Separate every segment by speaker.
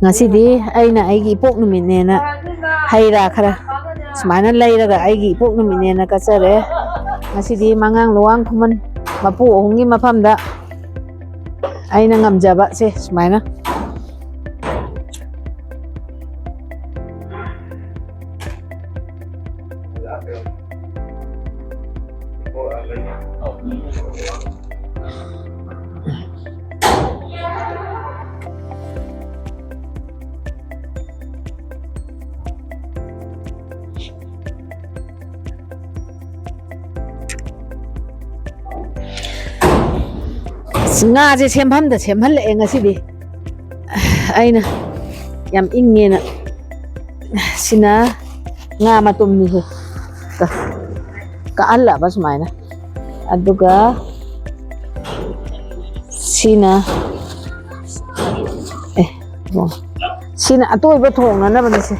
Speaker 1: ngasi di aina aigi ipok numitne na haira khara sumana leiraga aigi ipok numitne na kachare ngasi di mangang luang khuman mapu ohungi mafamda aina ngamjaba se sumana ngaje semhamda semhalle ngasi di aina yam ingena sina nga matum ni he ka alla bas maina aduga sina sina atoi ba thonga na bani se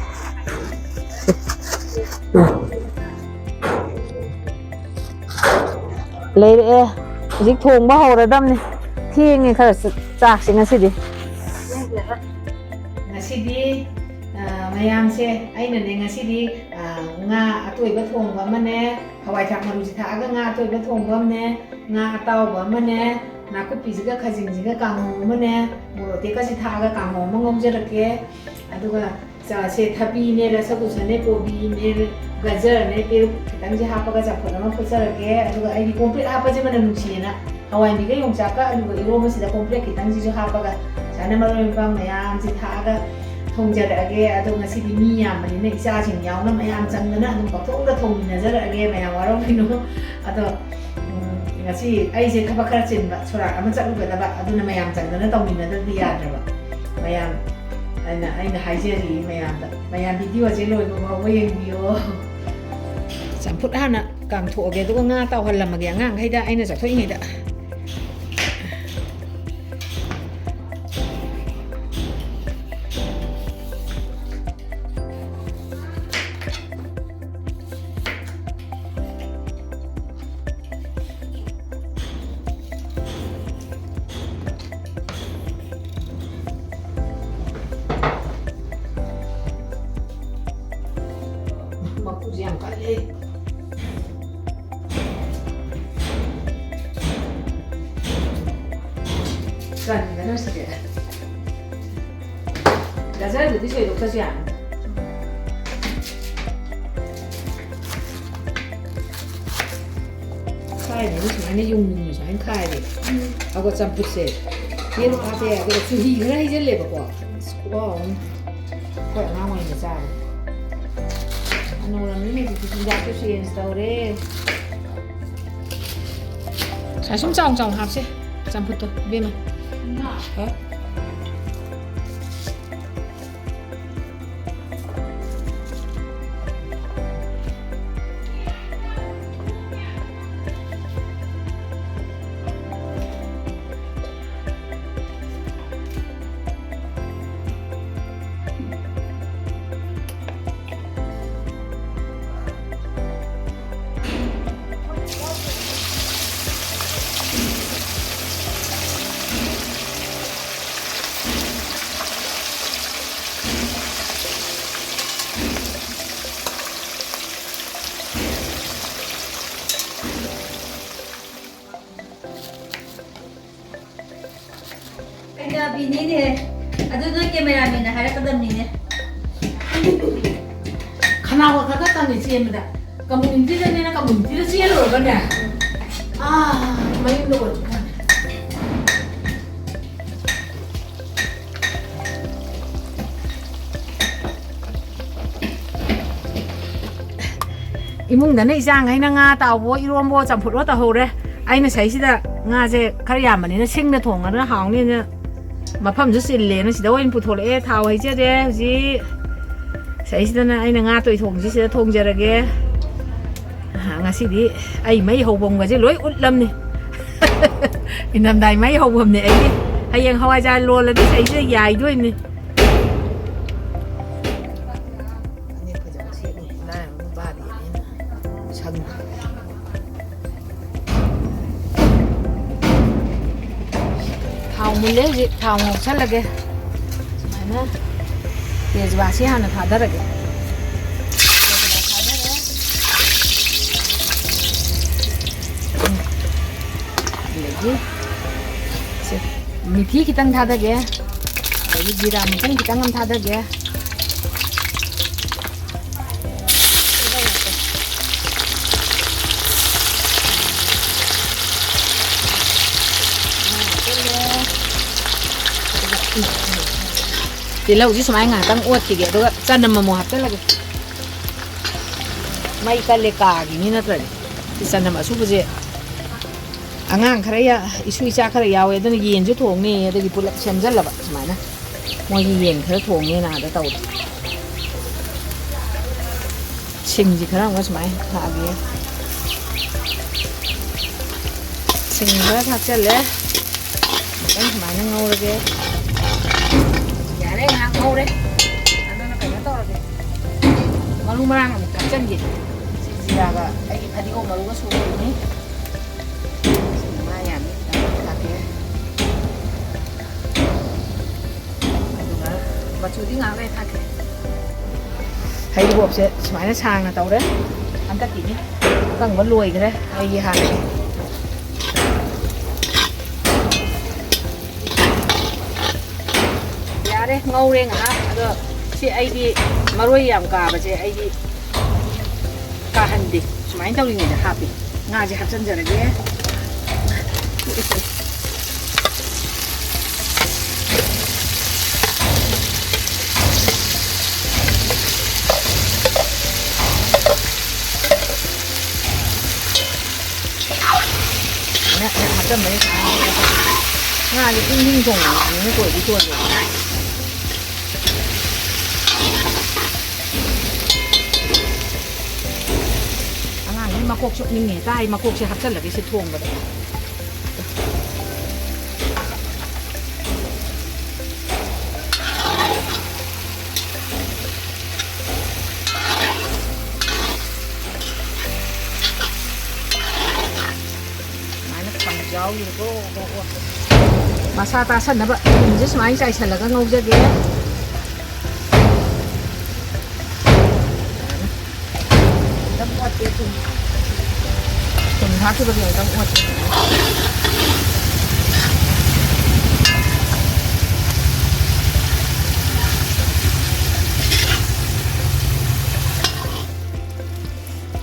Speaker 1: leire zik thong ba horadam ni thienge khara chak singa sidi ngasidi mayam se aina ne ngasidi nga atoi ba thong ba mane hawai thak maru ji tha ga nga atoi ba thong ba mane nga ataw ba mane nakupi jiga khajing jiga kangmo mane morote ka ji tha ga kangmo mangom jerake aduga sa se thabi ne rasa kusane kobi ne gajar ne peru kitang ji hapa ga japona ma phusarake aduga ai complete hapa je mana nuchina hawai ni ga yongchaka aduga iro ma sida complete kitang ji hapa ga sana maru pam mayam ji tha ga thongjarage adu ngasi di mi yam mani ne isa jing yaw na mayam changna adu pathong da thongina jarage mayam waro pino adu ngasi ai je thaba khara chin ba chora ama chalu ga da ba adu na mayam changna tawmina da diya da ba mayam aina haijeri mayam video je loi ba wa yeng biyo samput hana kam thoge du nga taw hallamage ngang haida aina sa thoi ngai da yang kali kan benar sih ya dasar itu sih dokter sih khai này lúc này dùng mình phải khai đi, aku campur sih, dia lu pakai aku cuci mana hijau lepas kok, wow, kok ngamai ni cah. Ano lang ini di jatuh sih instaure. Saya sum hap sih, campur tu, bima. Hah?
Speaker 2: Bini ni, aduh tu kamera ni, hari kadang ni.
Speaker 1: Kenapa kata tadi sih muda? Kamu inti dan nena kamu inti sih lo kan ya? Main lo kan? Imung dan ni isang ay na nga tao bo irom bo campur lo tao re. Ay na say sida nga je karya man ni na sing na thong na hang ni na. Mafamju sillen sida oin puthole thau haijare ji saisida aina nga toi thongji sida thongjarage ngasidi ai mai hobom ga je loi utlam ni inam dai mai hobom ni ai hayang hawai ja lo la di saisida yai doi ni thau mun le ji thau ngok sal lage mana तेजवासी हाँ थादरगे मिथी खितंग थादगे जीरा मुतंग खितंग हम थादगे Tilau ji sumai nga tang uat tige do chanam mo hatta lage mai ka le ka gi ni na tra ti chanam asu buje angang khara ya isui cha khara yawe do yen ju thong ni de gi pulak sem jal la ba sumai na mo yen khara thong ni na da taw sim ji khara ngo sumai tha gi sim khara thak chal le kan sumai na ngau lage đây hàng ngô đấy, anh đang phải nó to rồi, mà lu mang là một cái chân gì, gì là cái phải đi ôm mà lu có xuống rồi nhỉ, mai nhà mình là cái, và chú đi ngang đây thay cái, hay đi bộ sẽ máy nó sang là tàu đấy, ăn tất cả nhỉ, cần vẫn lùi cái đấy, hay gì hàng này. Đấy, ngâu lên hả? Được. Chị ấy đi mà rồi làm cả và chị ấy đi cả hành đi. Chúng anh tao đi người ta happy. Nga chị hấp dẫn rồi đấy. Nè, hấp dẫn mấy cái. Nga thì cũng hình thùng những tuổi đi tuần rồi. Mà cuộc chuyện mình nghề tay mà cuộc sẽ hấp dẫn là cái sự thuồng vào đấy. Máy nó bằng dấu như cô mà sao ta sân nó vậy mình just máy chạy sân là các ngâu ra kia đâm qua kia cùng 하트 버리 영상 같은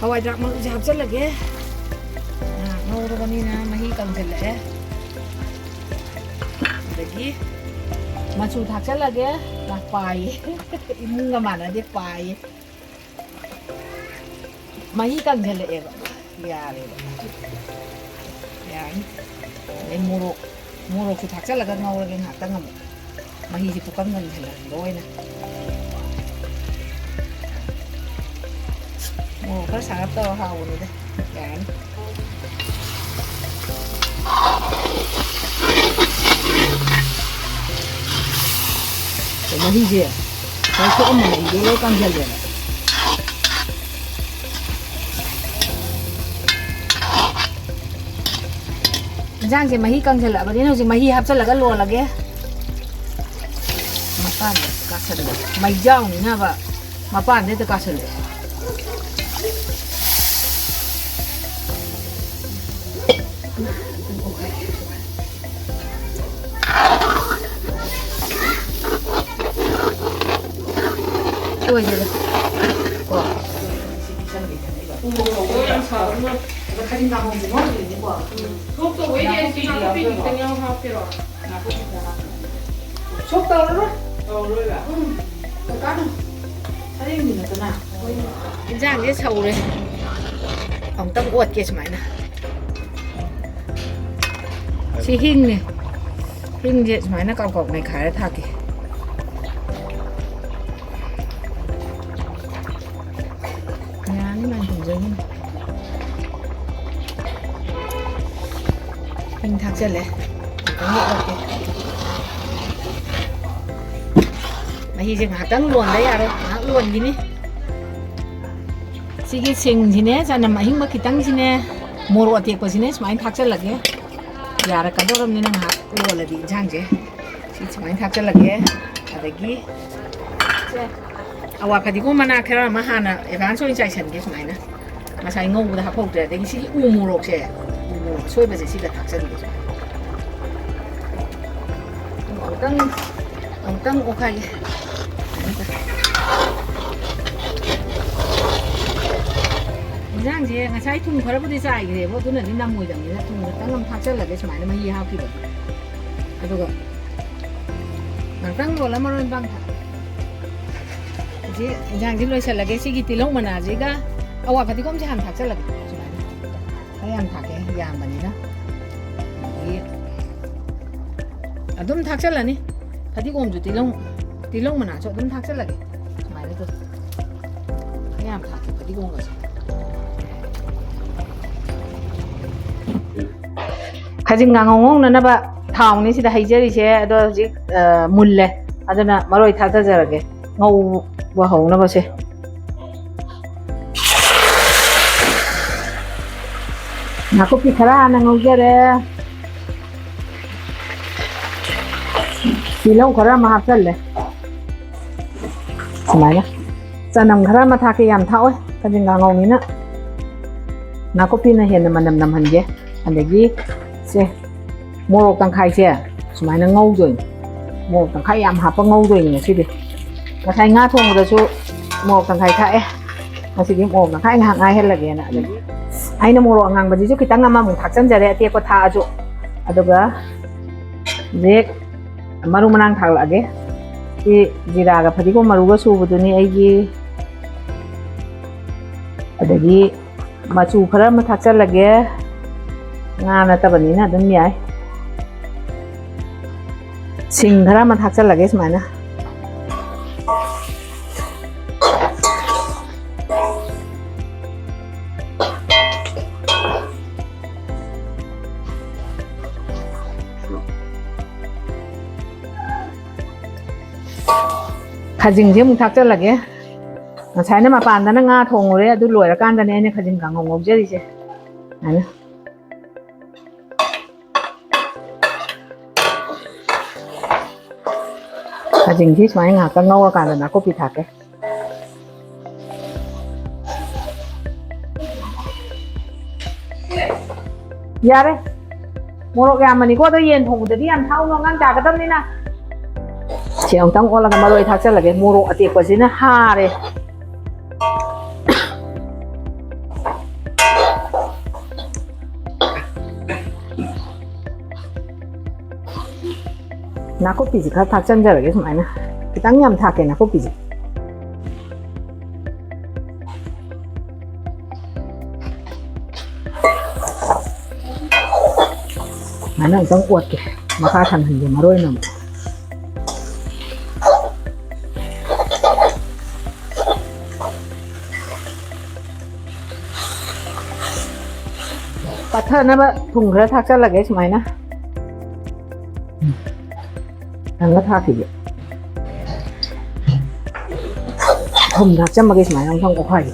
Speaker 1: hawai dak mau jap chal lage na ngau ro bani na mahi kam chal le dagi machu thak chal lage la pai imung ga mana de pai mahi kam chal le ya lấy mua thì thạc rất là gần ngâu lên hạt tăng ngầm mà hi thì phụ cân gần thành là đôi nè mua cái sáng to hào này đây gán mà hi gì cái chỗ mà mình đi lấy con dần dần Giang si mahi kang sila, ba din si mahi hap sila ka luwa lagi. Mapan kasal. May jang ni na ba? Mapan dito kasal. Ôi giời. Nó khai năm không thì mất gì nữa quả.
Speaker 3: Thuốc tôi ấy đi chị nó bị tình nhau học kia rồi.
Speaker 1: Chốt tao nó rồi.
Speaker 3: Rồi ạ.
Speaker 1: Tao cắt không? Thấy nhìn là thế nào? Cái giang cái sầu đây. Ông tâm uất kia chứ mày nè. Chị Hinh này. Hinh gì mày nó cọc này khá là thà kì. Nhà nó mang thùng giấy Hinh. Hinh thạc chân lẽ. Có nghĩa là kì. Mà hi hạt tấn luôn đấy à đâu, luôn gì nè. Chị cái sinh gì nè, cho nên mà hinh mất cái tấn gì nè, mua đồ tiệc của gì nè, mà anh thắc chân là cái, giờ là cái đó làm nên hạt luôn là bị chăng chứ, chị mà anh thắc chân là cái, ở đây cái, ꯑꯋꯥ ꯐꯗꯤꯒꯣꯝ ꯃꯅꯥ ꯈꯔ ꯑꯃ ꯍꯥꯟꯅ advance ꯑꯣꯏꯅ ꯆꯥꯏꯁꯟꯒꯦ ꯁꯨꯃꯥꯏꯅ ꯉꯁꯥꯏ ꯉꯧꯕꯗ ꯍꯥꯞꯍꯧꯗ꯭ꯔꯦ ꯑꯗꯒꯤ ꯁꯤꯒꯤ ꯎ ꯃꯣꯔꯣꯛꯁꯦ ꯎ ꯃꯣꯔꯣꯛ ꯑꯁꯣꯏꯕꯁꯦ ꯁꯤꯗ ꯊꯥꯛꯆꯟꯒꯦ ꯑꯃꯨꯛꯇꯪ ꯑꯣꯠꯈꯥꯏꯒꯦ ꯏꯟꯖꯥꯡꯁꯦ ꯉꯁꯥꯏ ꯊꯨꯝ ꯈꯔꯕꯨꯗꯤ ꯆꯥꯏꯈ꯭ꯔꯦꯕ ꯑꯗꯨꯅꯗꯤ ꯅꯝꯃꯣꯏꯗꯕꯅꯤꯅ ꯊꯨꯝ ꯈꯛꯇꯪ ꯑꯃ ꯊꯥꯛꯆꯜꯂꯒꯦ ꯁꯨꯃꯥꯏꯅ ꯃꯍꯤ ꯍꯥꯞꯈꯤꯕ ꯑꯗꯨꯒ ꯉꯥꯛꯇꯪ ꯂꯣꯜꯂ ꯃꯔꯣꯏ ꯃꯄꯥꯡ ꯍꯧꯖꯤꯛ ꯏꯟꯖꯥꯡꯁꯤ ꯂꯣꯏꯁꯤꯜꯂꯒꯦ ꯁꯤꯒꯤ ꯇꯤꯜꯍꯧ ꯃꯅꯥꯁꯤꯒ ꯑꯋꯥ ꯐꯗꯤꯒꯣꯝꯁꯦ ꯍꯥꯟꯅ ꯊꯥꯛꯆꯜꯂꯒꯦ ꯁꯨꯃꯥꯏꯅ ꯈꯔ ꯌꯥꯝ ꯊꯥꯛꯀꯦ ꯌꯥꯝꯕꯅꯤꯅ ꯑꯗꯒꯤ ꯑꯗꯨꯝ ꯊꯥꯛꯆꯜꯂꯅꯤ ꯐꯗꯤꯒꯣꯝꯁꯨ ꯇꯤꯜꯍꯧ ꯃꯅꯥꯁꯨ ꯑꯗꯨꯝ ꯊꯥꯛꯆꯜꯂꯒꯦ ꯁꯨꯃꯥꯏꯅ ꯇꯧ ꯈꯔ ꯌꯥꯝ ꯊꯥꯛꯀꯦ ꯐꯗꯤꯒꯣꯝꯒꯁꯦ ꯈꯥꯖꯤꯡ ꯀꯥꯡꯉꯧ ꯉꯧꯅꯅꯕ ꯊꯥꯎꯅꯤ ꯁꯤꯗ ꯍꯩꯖꯔꯤꯁꯦ ꯑꯗꯣ ꯍꯧꯖꯤꯛ ꯃꯨꯜꯂꯦ ꯑꯗꯨꯅ ꯃꯔꯣꯏ ꯊꯥꯗꯖꯔꯒꯦ ꯉꯧꯕ ꯍꯧꯅꯕꯁꯦ ꯅꯥꯀꯨꯞꯄꯤ ꯈꯔ ꯍꯥꯟꯅ ꯉꯧꯖꯔꯦ ꯇꯤꯜꯍꯧ ꯈꯔ ꯑꯃ ꯍꯥꯞꯆꯜꯂꯦ ꯁꯨꯃꯥꯏꯅ ꯆꯅꯝ ꯈꯔ ꯑꯃ ꯊꯥꯛꯀꯦ ꯌꯥꯝ ꯊꯥꯛꯑꯣꯏ ꯈꯥꯖꯤꯡ ꯀꯥꯡꯉꯧꯅꯤꯅ ꯅꯥꯀꯨꯞꯄꯤꯅ ꯍꯦꯟꯅ ꯃꯅꯝ ꯅꯝꯍꯟꯒꯦ ꯑꯗꯒꯤ ꯁꯦ ꯃꯣꯔꯣꯛ ꯇꯪꯈꯥꯏꯁꯦ ꯁꯨꯃꯥꯏꯅ ꯉꯧꯗꯣꯏꯅꯤ ꯃꯣꯔꯣꯛ ꯇꯪꯈꯥꯏ ꯌꯥꯝ ꯍꯥꯞꯄ ꯉꯧꯗꯣꯏꯅꯤ ꯉꯁꯤꯗꯤ ꯉꯁꯥꯏ ꯉꯥ ꯊꯣꯡꯕꯗꯁꯨ ꯃꯣꯔꯣꯛ ꯇꯪꯈꯥꯏ ꯊꯥꯛꯑꯦ ꯉꯁꯤꯗꯤ ꯃꯣꯔꯣꯛ ꯇꯪꯈꯥꯏ ꯉꯥꯏꯍꯥꯛ ꯉꯥꯏꯍꯜꯂꯒꯦꯅ ꯑꯗꯒꯤ ꯑꯩꯅ ꯃꯣꯔꯣꯛ ꯑꯉꯥꯡꯕꯁꯤꯁꯨ ꯈꯤꯇꯪ ꯑꯃꯃꯨꯛ ꯊꯥꯛꯆꯟꯖꯔꯦ ꯑꯇꯦꯛꯄ ꯊꯥꯛꯑꯁꯨ ꯑꯗꯨꯒ ꯍꯧꯖꯤꯛ ꯃꯔꯨ ꯃꯔꯥꯡ ꯊꯥꯛꯂꯛꯑꯒꯦ ꯁꯤ ꯖꯤꯔꯥꯒ ꯐꯗꯤꯒꯣꯝ ꯃꯔꯨꯒ ꯁꯨꯕꯗꯨꯅꯤ ꯑꯩꯒꯤ ꯑꯗꯒꯤ ꯃꯆꯨ ꯈꯔ ꯑꯃ ꯊꯥꯛꯆꯜꯂꯒꯦ ꯉꯥ ꯅꯠꯇꯕꯅꯤꯅ ꯑꯗꯨꯝ ꯌꯥꯏ ꯁꯤꯡ ꯈꯔ ꯑꯃ ꯊꯥꯛꯆꯜꯂꯒꯦ ꯁꯨꯃꯥꯏꯅ ꯈꯥꯖꯤꯡꯁꯦ ꯑꯃꯨꯛ ꯊꯥꯛꯆꯜꯂꯒꯦ ꯉꯁꯥꯏꯅ ꯃꯄꯥꯟꯗꯅ ꯉꯥ ꯊꯣꯡꯉꯨꯔꯦ ꯑꯗꯨ ꯂꯣꯏꯔꯀꯥꯟꯗꯅꯦ ꯑꯩꯅ ꯈꯥꯖꯤꯡ ꯀꯥꯡꯉꯧ ꯉꯧꯖꯔꯤꯁꯦ ꯁꯨꯃꯥꯏꯅ ꯈꯥꯖꯤꯡꯁꯤ ꯁꯨꯃꯥꯏꯅ ꯉꯥꯏꯍꯥꯛꯇꯪ ꯉꯧꯔꯀꯥꯟꯗ ꯅꯥꯀꯨꯞꯄꯤ ꯊꯥꯛꯀꯦ ꯌꯥꯔꯦ ꯃꯣꯔꯣꯛ ꯌꯥꯝꯃꯅꯤꯀꯣ ꯑꯗꯣ ꯌꯦꯟ ꯊꯣꯡꯕꯗꯗꯤ ꯌꯥꯝ ꯊꯥꯛꯎꯅꯣ ꯑꯉꯥꯡ ꯆꯥꯒꯗꯕꯅꯤꯅ ꯁꯤ ꯑꯃꯨꯛꯇꯪ ꯑꯣꯜꯂꯒ ꯃꯔꯣꯏ ꯊꯥꯛꯆꯜꯂꯒꯦ ꯃꯣꯔꯣꯛ ꯑꯇꯦꯛꯄꯁꯤꯅ ꯍꯥꯔꯦ ꯅꯥꯀꯨꯞꯄꯤꯁꯤ ꯈꯔ ꯊꯥꯛꯆꯟꯖꯔꯒꯦ ꯁꯨꯃꯥꯏꯅ ꯈꯤꯇꯪ ꯌꯥꯝ ꯊꯥꯛꯀꯦ ꯅꯥꯀꯨꯞꯄꯤꯁꯦ ꯁꯨꯃꯥꯏꯅ ꯑꯃꯨꯛꯇꯪ ꯑꯣꯠꯀꯦ ꯃꯈꯥ ꯊꯝꯍꯟꯒꯦ ꯃꯔꯣꯏꯅ ꯑꯃꯨꯛ ꯄꯠꯊꯅꯕ ꯊꯨꯝ ꯈꯔ ꯊꯥꯛꯆꯜꯂꯒꯦ ꯁꯨꯃꯥꯏꯅ ꯅꯪꯒ ꯊꯥꯛꯈꯤꯒꯦ ꯊꯨꯝ ꯊꯥꯛꯆꯝꯃꯒꯦ ꯁꯨꯃꯥꯏꯅ ꯑꯃꯨꯛꯇꯪ ꯑꯣꯠꯈꯥꯏꯒꯦ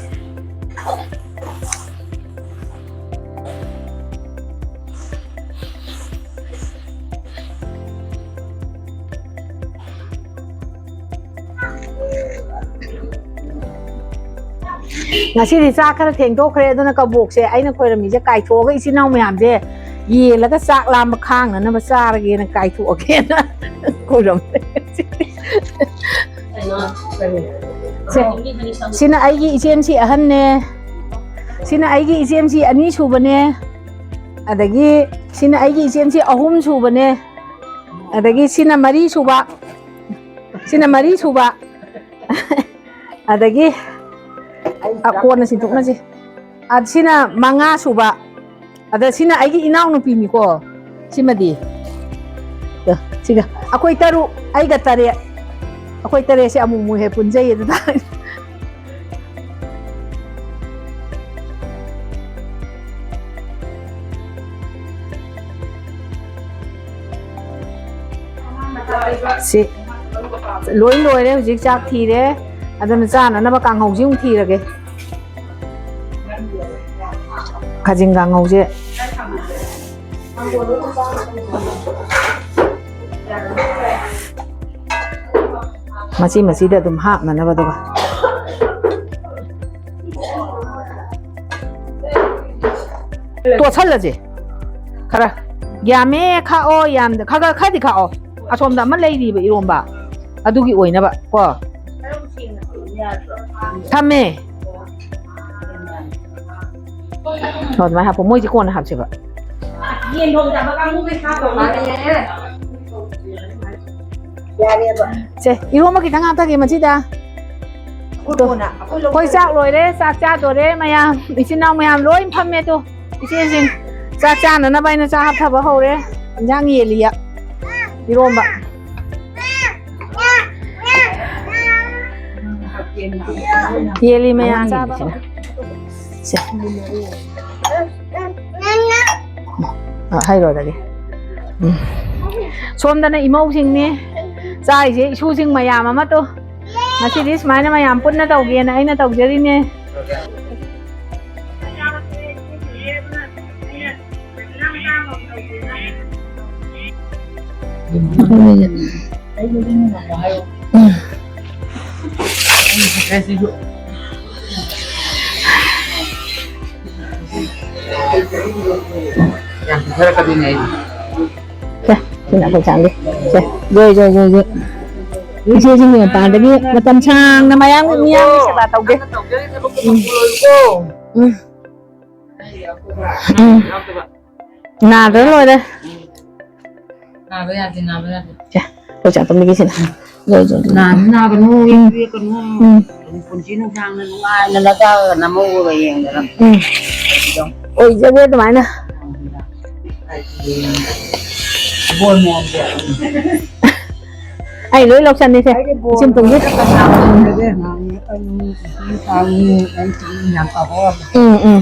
Speaker 1: ꯉꯁꯤꯗꯤ ꯆꯥꯛ ꯈꯔ ꯊꯦꯡꯗꯣꯛꯈ꯭ꯔꯦ ꯑꯗꯨꯅ ꯀꯕꯣꯛꯁꯦ ꯑꯩꯅ ꯈꯣꯏꯔꯝꯃꯤꯁꯦ ꯀꯥꯏꯊꯣꯛꯑꯒ ꯏꯆꯤꯟ ꯏꯅꯥꯎ ꯃꯌꯥꯝꯁꯦ ꯌꯦꯜꯂꯒ ꯆꯥꯛ ꯂꯥꯝꯕ ꯈꯥꯡꯅꯅꯕ ꯆꯥꯔꯒꯦꯅ ꯀꯥꯏꯊꯣꯛꯑꯒꯦꯅ ꯈꯣꯏꯔꯝꯃꯦ ꯁꯤꯅ ꯑꯩꯒꯤ ꯏꯆꯦꯝꯁꯤ ꯑꯍꯟꯅꯦ ꯁꯤꯅ ꯑꯩꯒꯤ ꯏꯆꯦꯝꯁꯤ ꯑꯅꯤ ꯁꯨꯕꯅꯦ ꯑꯗꯒꯤ ꯁꯤꯅ ꯑꯩꯒꯤ ꯏꯆꯦꯝꯁꯤ ꯑꯍꯨꯝ ꯁꯨꯕꯅꯦ ꯑꯗꯒꯤ ꯁꯤꯅ ꯃꯔꯤ ꯁꯨꯕ ꯑꯗꯒꯤ ꯀꯣꯟꯅ ꯁꯤꯟꯇꯣꯛꯅꯁꯤ ꯁꯤꯅ 5 ꯁꯨꯕ ꯑꯗ ꯁꯤꯅ ꯑꯩꯒꯤ ꯏꯅꯥꯎꯅꯨꯄꯤꯅꯤꯀꯣ ꯁꯤꯃꯗꯤ ꯁꯤꯒ ꯑꯩꯈꯣꯏ 6 ꯑꯩꯒ 3 ꯑꯩꯈꯣꯏ 3ꯁꯦ ꯑꯃꯨꯛ ꯑꯃꯨꯛ ꯍꯦꯛ ꯄꯨꯟꯖꯩ ꯑꯗꯨꯗ ꯁꯤ ꯂꯣꯏ ꯂꯣꯏꯔꯦ ꯍꯧꯖꯤꯛ ꯆꯥꯛ ꯊꯤꯔꯦ ꯑꯗꯨꯅ ꯆꯥꯅꯅꯕ ꯀꯥꯡꯍꯧꯁꯤ ꯑꯃꯨꯛ ꯊꯤꯔꯒꯦ ꯈꯥꯖꯤꯡ ꯀꯥꯡꯍꯧꯁꯦ ꯃꯁꯤꯗ ꯑꯗꯨꯝ ꯍꯥꯞꯅꯅꯕ ꯑꯗꯨꯒ ꯇꯣꯠꯁꯜꯂꯁꯦ ꯈꯔ ꯌꯥꯝꯃꯦ ꯈꯥꯛꯑꯣ ꯌꯥꯝꯗ ꯈꯔꯗꯤ ꯈꯥꯛꯑꯣ ꯑꯁꯣꯝꯗ ꯑꯃ ꯂꯩꯔꯤꯕ ꯏꯔꯣꯝꯕ ꯑꯗꯨꯒꯤ ꯑꯣꯏꯅꯕ ꯀꯣ ꯊꯝꯃꯦ ꯑꯗꯨꯃꯥꯏꯅ ꯍꯥꯞꯄꯣ ꯃꯣꯏꯁꯦ ꯀꯣꯟꯅ ꯍꯥꯞꯁꯦꯕ
Speaker 2: ꯌꯦꯟ ꯊꯣꯡ ꯆꯥꯕ ꯀꯥꯡꯕꯨꯒꯤ ꯍꯥꯞꯄ ꯃꯥꯜꯂꯦ ꯌꯥꯔꯦꯕ
Speaker 1: ꯁꯦ ꯏꯔꯣꯝꯕ ꯈꯤꯇꯪ ꯍꯥꯞꯊꯒꯦ ꯃꯁꯤꯗ ꯑꯩꯈꯣꯏ ꯆꯥꯛ ꯂꯣꯏꯔꯦ ꯆꯥꯛ ꯆꯥꯗꯣꯔꯦ ꯃꯌꯥꯝ ꯏꯆꯤꯟ ꯏꯅꯥꯎ ꯃꯌꯥꯝ ꯂꯣꯏ ꯐꯝꯃꯦ ꯇꯣ ꯏꯆꯦꯁꯤꯡ ꯆꯥꯛ ꯆꯥꯅꯅꯕ ꯑꯩꯅ ꯆꯥꯛ ꯍꯥꯞꯊꯕ ꯍꯧꯔꯦ ꯏꯟꯖꯥꯡ ꯌꯦꯜꯂꯤꯌꯥ ꯏꯔꯣꯝꯕ ꯌꯦꯜꯂꯤ ꯃꯌꯥꯝ ꯆꯥꯕ ꯍꯩꯔꯣꯗꯒꯤ ꯁꯣꯝꯗꯅ ꯏꯃꯧꯁꯤꯡꯅꯤ ꯆꯥꯔꯤꯁꯦ ꯏꯁꯨꯁꯤꯡ ꯃꯌꯥꯝ ꯑꯃ ꯇꯣ ꯉꯁꯤꯗꯤ ꯁꯨꯃꯥꯏꯅ ꯃꯌꯥꯝ ꯄꯨꯟꯅ ꯇꯧꯒꯦꯅ ꯑꯩꯅ ꯇꯧꯖꯔꯤꯅꯦ
Speaker 4: Saya kadang ni.
Speaker 1: Sini aku canggih. Joi. 이제는 반대기 어떤 창 나마양 미양 세바 tauge. 나도 rồi đây. Chà, tôi chẳng tâm lý xin. Rồi.
Speaker 4: Na cái nu yên cái nu. Con chín nó sang nó ai nó ra nó mua về hiện rồi.
Speaker 1: Ôi giờ biết tụi mày nè.
Speaker 4: Buồn mồm.
Speaker 1: Ai lưỡi lộc chân đi xem. Xin từng biết.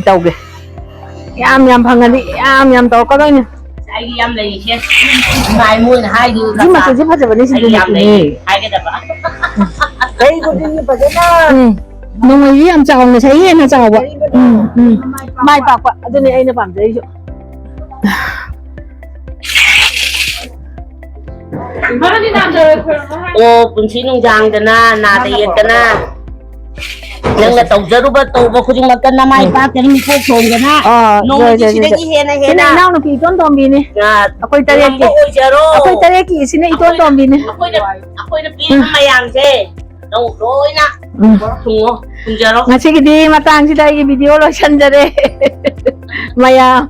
Speaker 1: Tàu kìa. Yam phăng đi, yam tàu có đây nè.
Speaker 4: Ai yam này chứ. Mai mua là hai đứa.
Speaker 1: Nhưng mà cái gì phát giờ vẫn đi xin từng
Speaker 4: yam này hai cái đập á. Đấy con đi phải cái đó.
Speaker 1: Nông ấy yam chào này thấy hen là chào vậy. Mai bạc vậy. Cho nên anh nó bảo đấy chứ.
Speaker 4: Ô, punci nung jang dana, na tayet kana. Nang natawjaro ba to ba kuring makan na mai pa kani mi phok thong kana. Nung ji sida ki hena
Speaker 1: Cái này nào nó kỳ tôn tòm bì nè. Ako'y tareki. Ako'y tareki, sina iton tòm bì nè.
Speaker 4: Ako'y na pi mayang che. Nung roy na. Tungo, tunjaro.
Speaker 1: Nga sige di matang sida i video lo siyan dere. Mayang.